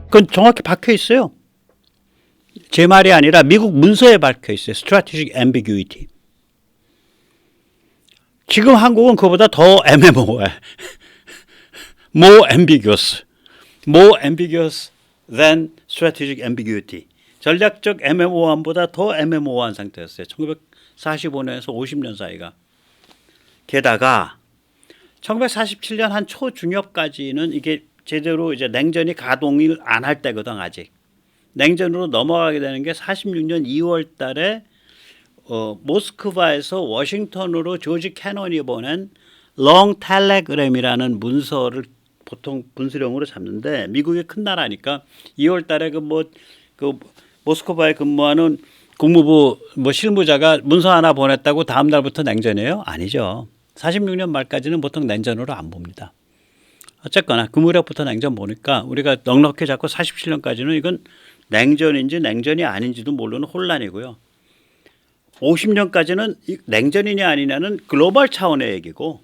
그건 정확히 박혀 있어요. 제 말이 아니라 미국 문서에 박혀 있어요. Strategic Ambiguity. 지금 한국은 그보다 더 애매모호해. More ambiguous. More ambiguous than strategic ambiguity. 전략적 애매모호함보다 더 애매모호한 상태였어요. 1945년에서 50년 사이가. 게다가 1947년 한 초중엽까지는 이게 제대로 이제 냉전이 가동을 안 할 때거든 아직. 냉전으로 넘어가게 되는 게 46년 2월 달에 모스크바에서 워싱턴으로 조지 캐논이 보낸 롱 텔레그램이라는 문서를 보통 분수령으로 잡는데 미국이 큰 나라니까 2월 달에 그 모스크바에 근무하는 국무부 실무자가 문서 하나 보냈다고 다음 날부터 냉전이에요? 아니죠. 46년 말까지는 보통 냉전으로 안 봅니다. 어쨌거나 그 무렵부터 냉전 보니까 우리가 넉넉히 잡고 47년까지는 이건 냉전인지 냉전이 아닌지도 모르는 혼란이고요. 50년까지는 냉전이냐 아니냐는 글로벌 차원의 얘기고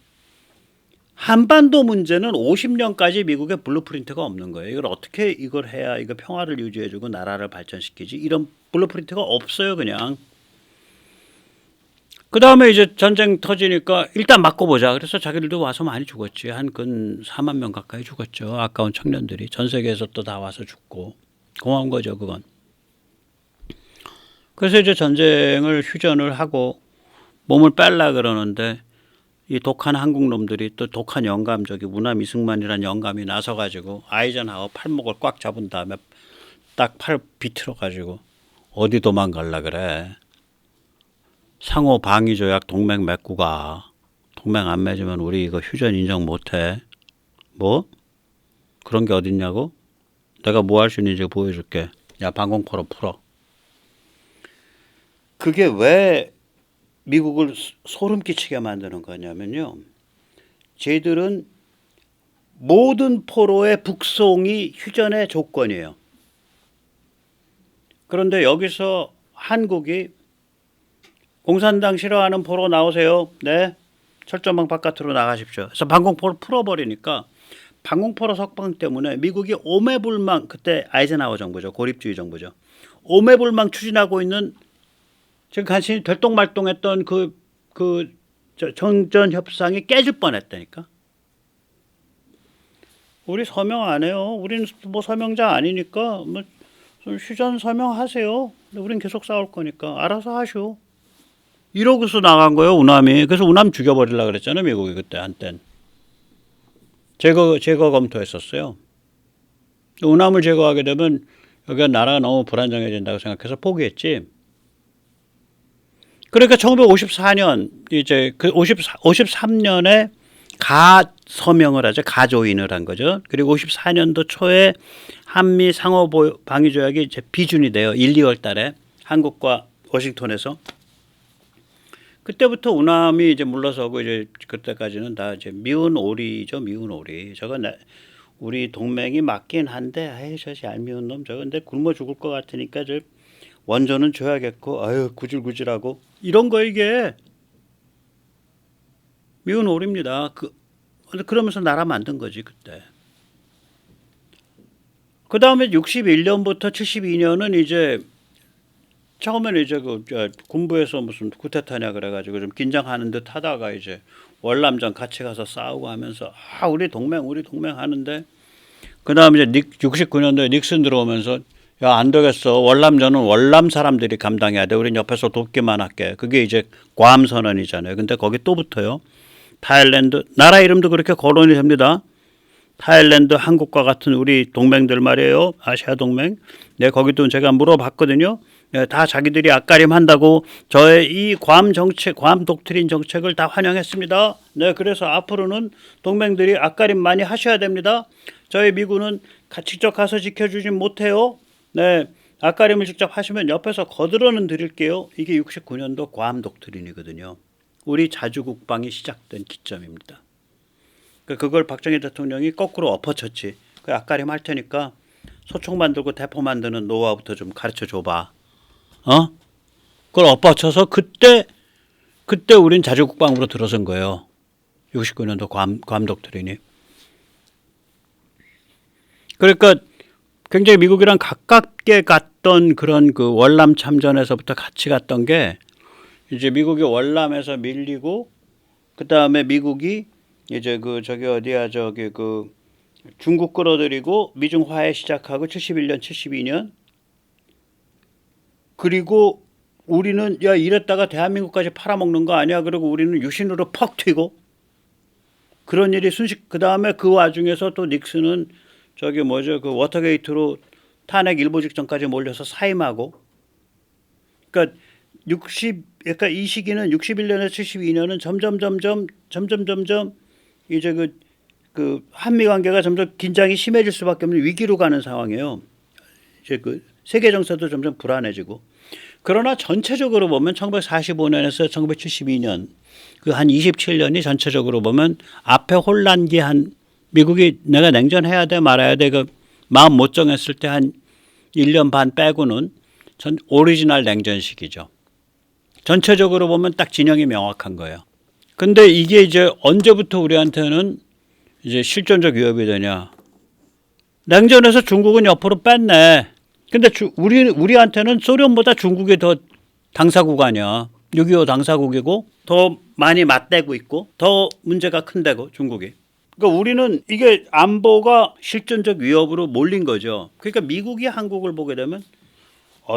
한반도 문제는 50년까지 미국의 블루프린트가 없는 거예요. 이걸 어떻게 이걸 해야 이거 평화를 유지해주고 나라를 발전시키지 이런 블루프린트가 없어요 그냥. 그 다음에 이제 전쟁 터지니까 일단 맞고 보자. 그래서 자기들도 와서 많이 죽었지. 한 근 4만 명 가까이 죽었죠. 아까운 청년들이. 전 세계에서 또 다 와서 죽고. 고마운 거죠 그건. 그래서 이제 전쟁을 휴전을 하고 몸을 뺄라 그러는데 이 독한 한국 놈들이 또 독한 영감 저기 우남 이승만이라는 영감이 나서가지고 아이젠하워 팔목을 꽉 잡은 다음에 딱 팔 비틀어 가지고 어디 도망갈라 그래. 상호 방위 조약 동맹 맺고 가. 동맹 안 맺으면 우리 이거 휴전 인정 못해. 뭐? 그런 게 어딨냐고? 내가 뭐 할 수 있는지 보여줄게. 야 방공포로 풀어. 그게 왜 미국을 소름 끼치게 만드는 거냐면요. 쟤들은 모든 포로의 북송이 휴전의 조건이에요. 그런데 여기서 한국이 공산당 싫어하는 포로 나오세요. 네. 철조망 바깥으로 나가십시오. 그래서 방공포를 풀어버리니까 방공포로 석방 때문에 미국이 오매불망 그때 아이젠하워 정부죠. 고립주의 정부죠. 오매불망 추진하고 있는 지금 간신히 될똥말똥했던 정전 협상이 깨질 뻔했다니까. 우리 서명 안 해요. 우리는 뭐 서명자 아니니까 뭐 휴전 서명하세요. 우린 계속 싸울 거니까 알아서 하시오. 이러고서 나간 거예요 우남이. 그래서 우남 죽여버리려고 그랬잖아요 미국이 그때 한땐. 제거 검토했었어요. 우남을 제거하게 되면 여기가 나라가 너무 불안정해진다고 생각해서 포기했지. 그러니까 1954년 이제 그 53년에 가 서명을 하죠. 가조인을 한 거죠. 그리고 54년도 초에 한미 상호 방위 조약이 이제 비준이 돼요. 1, 2월 달에 한국과 워싱턴에서. 그때부터 우남이 이제 물러서고 이제 그때까지는 다 이제 미운 오리죠. 미운 오리. 저건 우리 동맹이 맞긴 한데 아이 저 얄미운 놈 저거 근데 굶어 죽을 것 같으니까 저 원조는 줘야겠고 아유 구질구질하고 이런 거 이게 미운 오리입니다. 그러면서 나라 만든 거지 그때. 그 다음에 61년부터 72년은 이제 처음에는 이제 군부에서 무슨 쿠데타냐 그래가지고 좀 긴장하는 듯 하다가 이제 월남전 같이 가서 싸우고 하면서 우리 동맹 하는데 그 다음에 이제 69년도에 닉슨 들어오면서 야 안 되겠어. 월남전은 월남 사람들이 감당해야 돼. 우린 옆에서 돕기만 할게. 그게 이제 괌 선언이잖아요. 근데 거기 또 붙어요. 타일랜드 나라 이름도 그렇게 거론이 됩니다. 타일랜드, 한국과 같은 우리 동맹들 말이에요. 아시아 동맹. 네, 거기도 제가 물어봤거든요. 네, 다 자기들이 앞가림 한다고 저의 이 괌 정책, 괌 독트린 정책을 다 환영했습니다. 네, 그래서 앞으로는 동맹들이 앞가림 많이 하셔야 됩니다. 저희 미군은 직접 가서 지켜주진 못해요. 네, 앞가림을 직접 하시면 옆에서 거들어는 드릴게요. 이게 69년도 괌 독트린이거든요. 우리 자주국방이 시작된 기점입니다. 그걸 박정희 대통령이 거꾸로 엎어쳤지. 그 앞가림 할 테니까 소총 만들고 대포 만드는 노하우부터 좀 가르쳐 줘봐. 그걸 엎어쳐서 그때 우린 자주국방으로 들어선 거예요. 69년도 괌 독트린이. 그러니까 굉장히 미국이랑 가깝게 갔던 그런 그 월남 참전에서부터 같이 갔던 게 이제 미국이 월남에서 밀리고 그 다음에 미국이 이제 그 저기 어디야 저기 그 중국 끌어들이고 미중 화해 시작하고 71년 72년 그리고 우리는 야 이랬다가 대한민국까지 팔아먹는 거 아니야 그리고 우리는 유신으로 퍽 튀고 그런 일이 순식 그 다음에 그 와중에서 또 닉슨은 저기 뭐죠 그 워터게이트로 탄핵 일보 직전까지 몰려서 사임하고 그러니까 그러니까 이 시기는 61년에서 72년은 점점 이제 그 한미 관계가 점점 긴장이 심해질 수밖에 없는 위기로 가는 상황이에요. 이제 그 세계 정세도 점점 불안해지고. 그러나 전체적으로 보면 1945년에서 1972년 그 한 27년이 전체적으로 보면 앞에 혼란기 한 미국이 내가 냉전해야 돼 말아야 돼 그 마음 못 정했을 때 한 1년 반 빼고는 전 오리지널 냉전 시기죠. 전체적으로 보면 딱 진영이 명확한 거예요. 근데 이게 이제 언제부터 우리한테는 이제 실존적 위협이 되냐. 냉전에서 중국은 옆으로 뺐네. 근데 우리한테는 소련보다 중국이 더 당사국 아니야. 6.25 당사국이고 더 많이 맞대고 있고 더 문제가 큰데고 중국이. 그러니까 우리는 이게 안보가 실존적 위협으로 몰린 거죠. 그러니까 미국이 한국을 보게 되면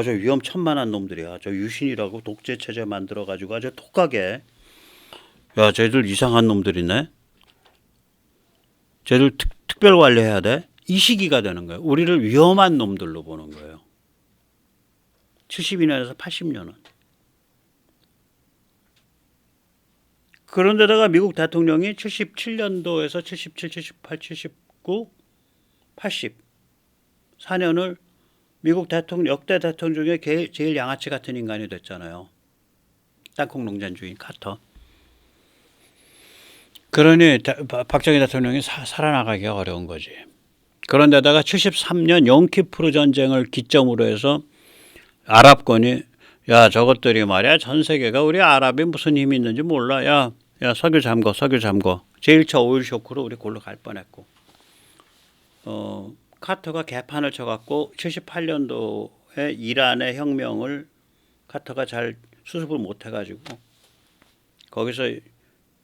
저 위험천만한 놈들이야. 저 유신이라고 독재 체제 만들어 가지고 아주 독하게 야 쟤들 이상한 놈들이네. 쟤들 특별 관리해야 돼. 이 시기가 되는 거예요. 우리를 위험한 놈들로 보는 거예요. 72년에서 80년은. 그런데다가 미국 대통령이 77년도에서 77, 78, 79, 80 4년을 미국 대통령 역대 대통령 중에 제일 양아치 같은 인간이 됐잖아요. 땅콩 농장주인 카터. 그러니 박정희 대통령이 살아나가기가 어려운 거지. 그런데다가 73년 용키프르 전쟁을 기점으로 해서 아랍권이 야 저것들이 말이야 전 세계가 우리 아랍이 무슨 힘이 있는지 몰라. 야 석유 잠궈. 제1차 오일 쇼크로 우리 골로 갈 뻔했고 카터가 개판을 쳐갖고 78년도에 이란의 혁명을 카터가 잘 수습을 못해가지고 거기서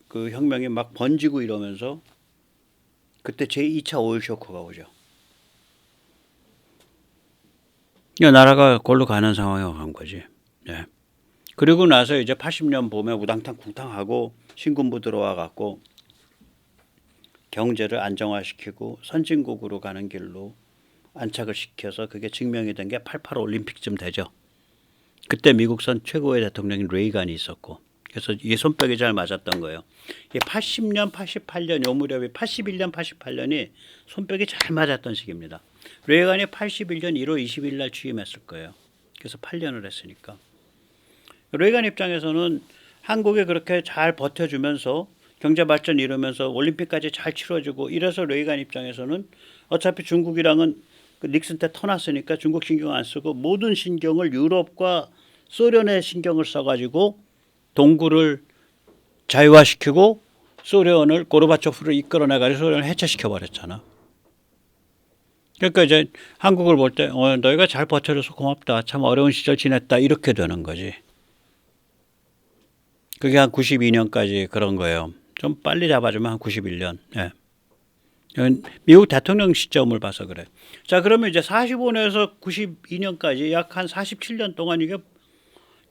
그 혁명이 막 번지고 이러면서 그때 제2차 오일 쇼크가 오죠. 나라가 골로 가는 상황에 간 거지. 네. 그리고 나서 이제 80년 봄에 우당탕 쿵탕하고 신군부 들어와 갖고 경제를 안정화시키고 선진국으로 가는 길로 안착을 시켜서 그게 증명이 된 게 88 올림픽쯤 되죠. 그때 미국선 최고의 대통령인 레이간이 있었고 그래서 이게 손뼉이 잘 맞았던 거예요. 80년, 88년 요 무렵이 81년, 88년이 손뼉이 잘 맞았던 시기입니다. 레이간이 81년 1월 20일 날 취임했을 거예요. 그래서 8년을 했으니까. 레이간 입장에서는 한국에 그렇게 잘 버텨주면서 경제 발전 이루면서 올림픽까지 잘 치러지고 이래서 레이간 입장에서는 어차피 중국이랑은 그 닉슨 때 터놨으니까 중국 신경 안 쓰고 모든 신경을 유럽과 소련의 신경을 써가지고 동구를 자유화시키고 소련을 고르바초프를 이끌어내가지고 소련을 해체시켜 버렸잖아. 그러니까 이제 한국을 볼 때 너희가 잘 버텨줘서 고맙다. 참 어려운 시절 지냈다. 이렇게 되는 거지. 그게 한 92년까지 그런 거예요. 좀 빨리 잡아주면 한 91년. 예. 미국 대통령 시점을 봐서 그래. 자, 그러면 이제 45년에서 92년까지 약 한 47년 동안 이게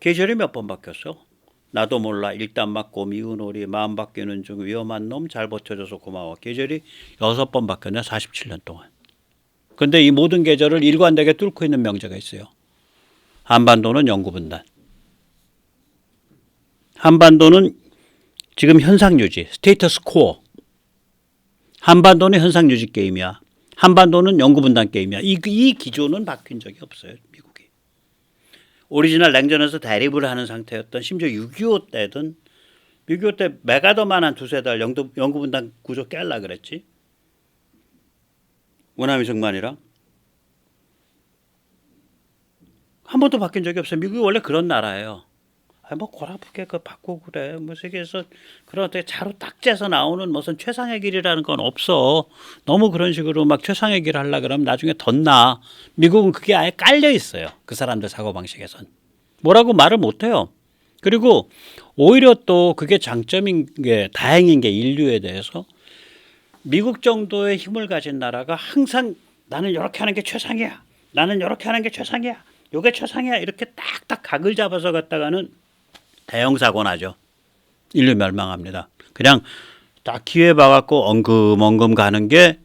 계절이 몇 번 바뀌었어? 나도 몰라. 일단 맞고 미운 오리 마음 바뀌는 중 위험한 놈 잘 버텨줘서 고마워. 계절이 6번 바뀌었네. 47년 동안. 근데 이 모든 계절을 일관되게 뚫고 있는 명제가 있어요. 한반도는 영구 분단. 한반도는 지금 현상 유지, 스테이터스 코어. 한반도는 현상 유지 게임이야. 한반도는 영구 분단 게임이야. 이 기조는 바뀐 적이 없어요, 미국이. 오리지널 냉전에서 대립을 하는 상태였던 심지어 6.25 때든 6.25 때 메가더만 한 두세 달 영구 분단 구조 깰라 그랬지. 원남이 정만이랑 한 번도 바뀐 적이 없어요. 미국이 원래 그런 나라예요. 뭐 골아프게 그 바꾸고 그래. 뭐 세계에서 그런 어떻게 자로 딱 재서 나오는 무슨 최상의 길이라는 건 없어. 너무 그런 식으로 막 최상의 길을 하려 그러면 나중에 덧나. 미국은 그게 아예 깔려 있어요. 그 사람들 사고 방식에선 뭐라고 말을 못 해요. 그리고 오히려 또 그게 장점인 게 다행인 게 인류에 대해서 미국 정도의 힘을 가진 나라가 항상 나는 이렇게 하는 게 최상이야. 나는 이렇게 하는 게 최상이야. 요게 최상이야. 이렇게 딱딱 각을 잡아서 갔다가는 대형 사고 나죠. 인류 멸망합니다. 그냥 딱 기회 봐갖고 엉금엉금 가는 게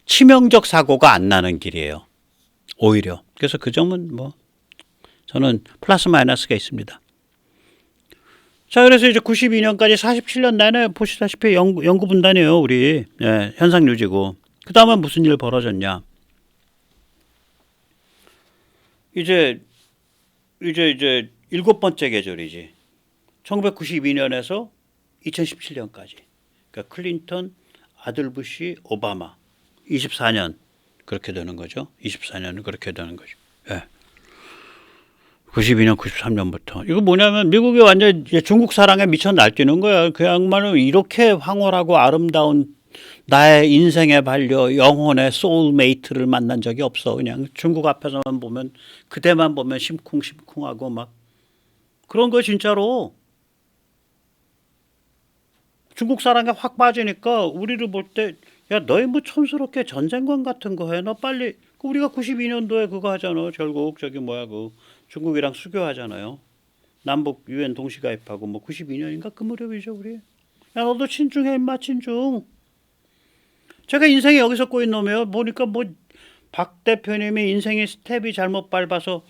치명적 사고가 안 나는 길이에요. 오히려. 그래서 그 점은 뭐 저는 플러스 마이너스가 있습니다. 자, 그래서 이제 92년까지 47년 내내 보시다시피 연구 분단이에요, 우리. 예, 현상 유지고. 그 다음에 무슨 일 벌어졌냐. 이제 일곱 번째 계절이지. 1992년에서 2017년까지. 그러니까 클린턴, 아들 부시, 오바마. 24년 그렇게 되는 거죠. 24년은 그렇게 되는 거죠. 예. 92년, 93년부터. 이거 뭐냐면 미국이 완전 중국 사랑에 미쳐 날뛰는 거야. 그야말로 이렇게 황홀하고 아름다운 나의 인생의 반려, 영혼의 소울메이트를 만난 적이 없어. 그냥 중국 앞에서만 보면 그대만 보면 심쿵심쿵하고 막 그런 거 진짜로. 중국 사랑에 확 빠지니까 우리를 볼 때 야, 너희 뭐 촌스럽게 전쟁관 같은 거 해. 너 빨리 우리가 92년도에 그거 하잖아. 결국 저기 뭐야 그 중국이랑 수교하잖아요. 남북 유엔 동시 가입하고 뭐 92년인가 그 무렵이죠 우리. 야 너도 친중해 임마 친중. 제가 인생이 여기서 꼬인 놈이에요. 보니까 뭐 박 대표님이 인생의 스텝이 잘못 밟아서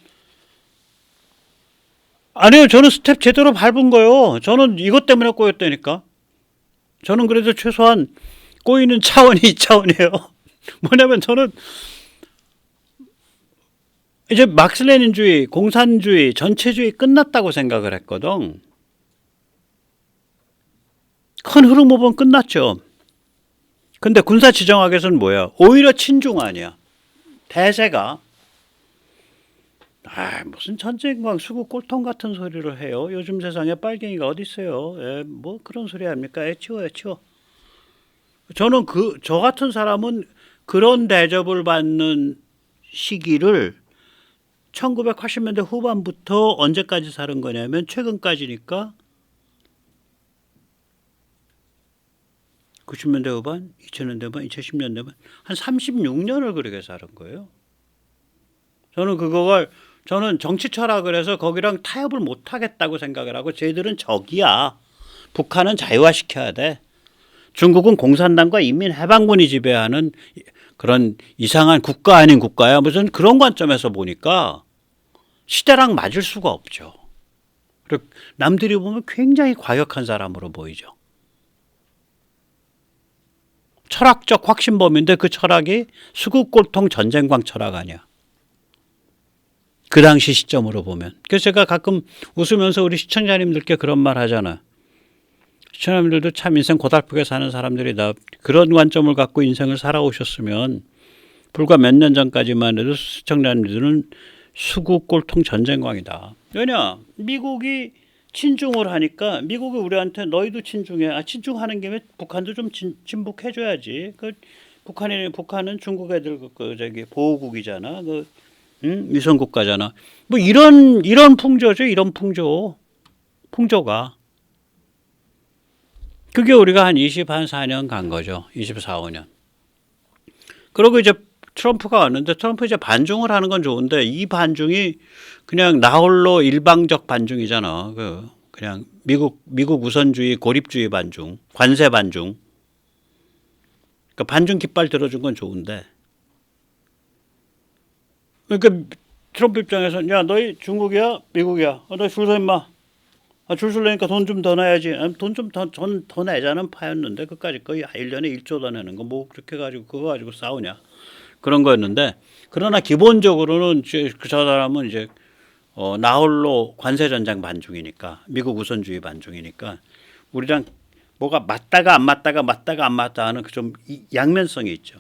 아니요 저는 스텝 제대로 밟은 거예요. 저는 이것 때문에 꼬였다니까. 저는 그래도 최소한 꼬이는 차원이 이 차원이에요. 뭐냐면 저는 이제 막스레닌주의, 공산주의, 전체주의 끝났다고 생각을 했거든. 큰 흐름 보면 끝났죠. 근데 군사지정학에서는 뭐야? 오히려 친중 아니야. 대세가 무슨 전쟁광 수구 꼴통 같은 소리를 해요. 요즘 세상에 빨갱이가 어디 있어요? 뭐 그런 소리 합니까? 치워. 저는 저 같은 사람은 그런 대접을 받는 시기를 1980년대 후반부터 언제까지 사는 거냐면 최근까지니까 90년대 후반, 2000년대 후반, 2010년대 후반 한 36년을 그렇게 사는 거예요. 저는 정치 철학을 해서 거기랑 타협을 못 하겠다고 생각을 하고 쟤들은 적이야. 북한은 자유화시켜야 돼. 중국은 공산당과 인민해방군이 지배하는 그런 이상한 국가 아닌 국가야. 무슨 그런 관점에서 보니까 시대랑 맞을 수가 없죠. 그리고 남들이 보면 굉장히 과격한 사람으로 보이죠. 철학적 확신범인데 그 철학이 수국골통 전쟁광 철학 아니야. 그 당시 시점으로 보면. 그래서 제가 가끔 웃으면서 우리 시청자님들께 그런 말 하잖아. 시청자님들도 참 인생 고달프게 사는 사람들이다. 그런 관점을 갖고 인생을 살아오셨으면 불과 몇 년 전까지만 해도 시청자님들은 수국골통 전쟁광이다. 왜냐? 미국이 친중을 하니까 미국이 우리한테 너희도 친중해. 친중하는 김에 북한도 좀 친북해줘야지. 북한은 중국 애들 저기 보호국이잖아. 위성 국가잖아. 뭐 이런 풍조죠. 이런 풍조가. 그게 우리가 한 24년 간 거죠. 24, 5년. 그리고 이제 트럼프가 왔는데 트럼프 이제 반중을 하는 건 좋은데 이 반중이 그냥 나홀로 일방적 반중이잖아. 그냥 미국 우선주의, 고립주의 반중, 관세 반중. 그러니까 반중 깃발 들어준 건 좋은데. 그러니까 트럼프 입장에서는 야 너희 중국이야 미국이야 너 줄 서 임마 줄 서려니까 돈 좀 더 내야지 돈 좀 더 내자는 파였는데 그까짓 거의 1년에 1조 더 내는 거 뭐 그렇게 가지고 그거 가지고 싸우냐 그런 거였는데 그러나 기본적으로는 저 사람은 이제 나홀로 관세전쟁 반중이니까 미국 우선주의 반중이니까 우리랑 뭐가 맞다가 안 맞다 하는 그 좀 양면성이 있죠.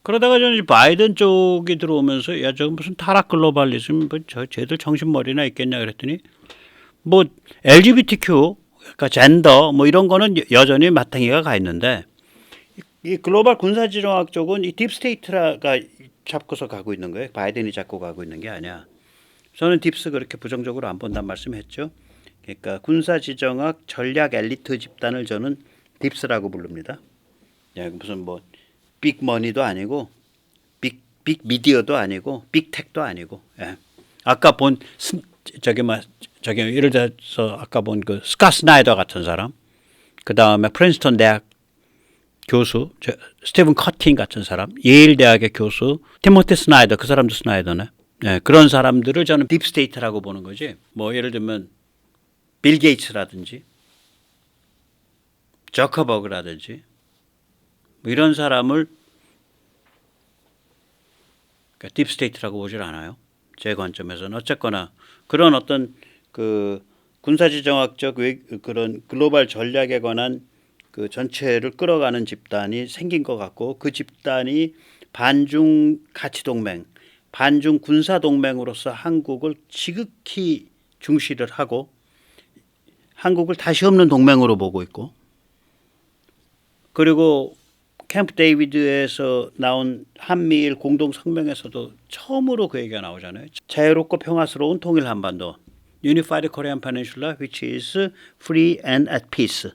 그러다가 저는 바이든 쪽이 들어오면서 야 저거 무슨 타락 글로벌리즘 뭐 쟤들 정신머리나 있겠냐 그랬더니 뭐 LGBTQ, 그러니까 젠더 뭐 이런 거는 여전히 마땅히가 가 있는데 이 글로벌 군사지정학 쪽은 이 딥스테이트가 잡고서 가고 있는 거예요. 바이든이 잡고 가고 있는 게 아니야. 저는 딥스 그렇게 부정적으로 안 본다는 말씀했죠. 그러니까 군사지정학 전략 엘리트 집단을 저는 딥스라고 부릅니다. 무슨 뭐 빅머니도 아니고 빅 미디어도 아니고 빅텍도 아니고. 예. 아까 본 저기 예를 들어서 아까 본 그 스캇 스나이더 같은 사람, 그 다음에 프린스턴 대학 교수 스티븐 커팅 같은 사람, 예일 대학의 교수 티모티 스나이더, 그 사람도 스나이더네. 예, 그런 사람들을 저는 딥스테이트라고 보는 거지. 뭐 예를 들면 빌 게이츠라든지 저커버그라든지 뭐 이런 사람을 그러니까 딥스테이트라고 보질 않아요. 제 관점에서는. 어쨌거나 그런 어떤 그 군사지정학적 그런 글로벌 전략에 관한 그 전체를 끌어가는 집단이 생긴 것 같고, 그 집단이 반중 가치동맹, 반중 군사동맹으로서 한국을 지극히 중시를 하고 한국을 다시 없는 동맹으로 보고 있고, 그리고 캠프 데이비드에서 나온 한미일 공동성명에서도 처음으로 그 얘기가 나오잖아요. 자유롭고 평화스러운 통일 한반도, Unified Korean Peninsula which is free and at peace,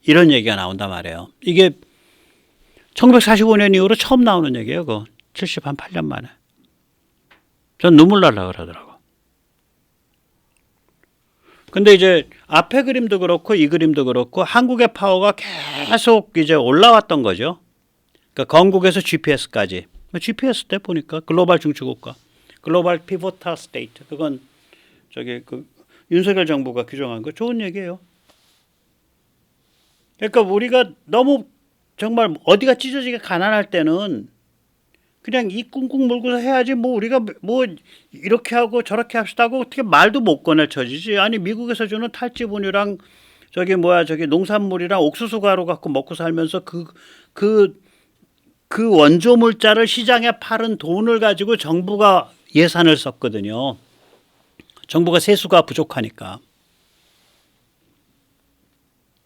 이런 얘기가 나온단 말이에요. 이게 1945년 이후로 처음 나오는 얘기예요. 그거 78년 만에. 전 눈물 날라 그러더라고. 근데 이제 앞에 그림도 그렇고 이 그림도 그렇고 한국의 파워가 계속 이제 올라왔던 거죠. 그러니까 건국에서 GPS까지. GPS 때 보니까 글로벌 중추국가, 글로벌 피보탈 스테이트. 그건 저기 그 윤석열 정부가 규정한 거 좋은 얘기예요. 그러니까 우리가 너무 정말 어디가 찢어지게 가난할 때는 그냥 이 꿍꿍 물고서 해야지, 뭐 우리가 뭐 이렇게 하고 저렇게 합시다 하고 어떻게 말도 못 꺼낼 처지지. 아니 미국에서 주는 탈지분유랑 저기 뭐야 저기 농산물이랑 옥수수 가루 갖고 먹고 살면서 그 원조 물자를 시장에 파는 돈을 가지고 정부가 예산을 썼거든요. 정부가 세수가 부족하니까.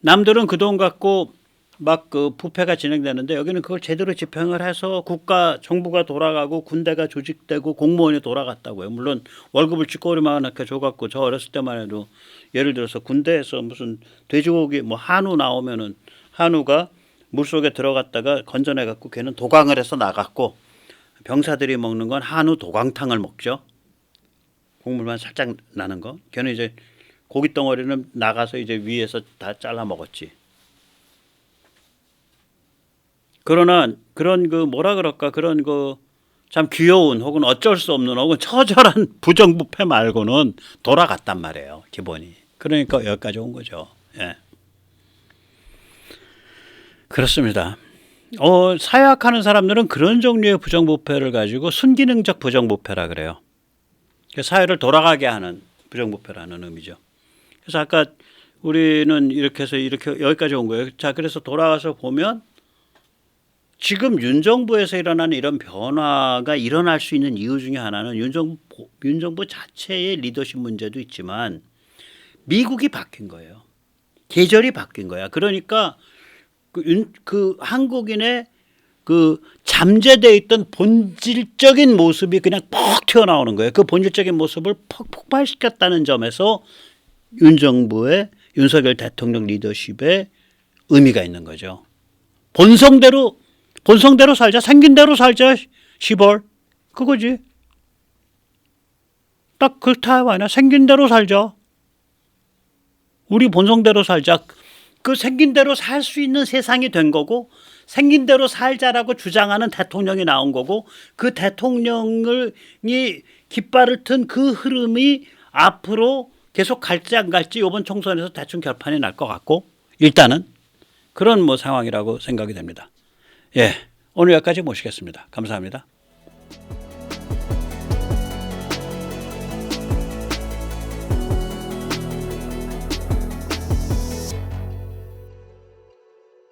남들은 그 돈 갖고 막 그 부패가 진행되는데 여기는 그걸 제대로 집행을 해서 정부가 돌아가고 군대가 조직되고 공무원이 돌아갔다고요. 물론 월급을 쥐꼬리만 이렇게 줘갖고, 저 어렸을 때만 해도 예를 들어서 군대에서 무슨 돼지고기 뭐 한우 나오면은 한우가 물속에 들어갔다가 건져내갖고 걔는 도강을 해서 나갔고, 병사들이 먹는 건 한우 도강탕을 먹죠. 국물만 살짝 나는 거. 걔는 이제 고기 덩어리는 나가서 이제 위에서 다 잘라 먹었지. 그러나 그런 그 뭐라 그럴까, 그런 그 참 귀여운 혹은 어쩔 수 없는 혹은 처절한 부정부패 말고는 돌아갔단 말이에요, 기본이. 그러니까 여기까지 온 거죠. 예. 그렇습니다. 사회학하는 사람들은 그런 종류의 부정부패를 가지고 순기능적 부정부패라 그래요. 사회를 돌아가게 하는 부정부패라는 의미죠. 그래서 아까 우리는 이렇게 해서 이렇게 여기까지 온 거예요. 자, 그래서 돌아와서 보면 지금 윤 정부에서 일어나는 이런 변화가 일어날 수 있는 이유 중에 하나는 윤 정부 자체의 리더십 문제도 있지만 미국이 바뀐 거예요. 계절이 바뀐 거야. 그러니까 그 한국인의 그 잠재되어 있던 본질적인 모습이 그냥 퍽 튀어나오는 거예요. 그 본질적인 모습을 폭발시켰다는 점에서 윤 정부의 윤석열 대통령 리더십에 의미가 있는 거죠. 본성대로 살자, 생긴 대로 살자, 시벌, 그거지. 딱 그렇다 아니야. 생긴 대로 살자. 우리 본성대로 살자. 그 생긴 대로 살 수 있는 세상이 된 거고, 생긴 대로 살자라고 주장하는 대통령이 나온 거고, 그 대통령이 깃발을 튼 그 흐름이 앞으로 계속 갈지 안 갈지 이번 총선에서 대충 결판이 날 것 같고, 일단은 그런 뭐 상황이라고 생각이 됩니다. 예, 오늘 여기까지 모시겠습니다. 감사합니다.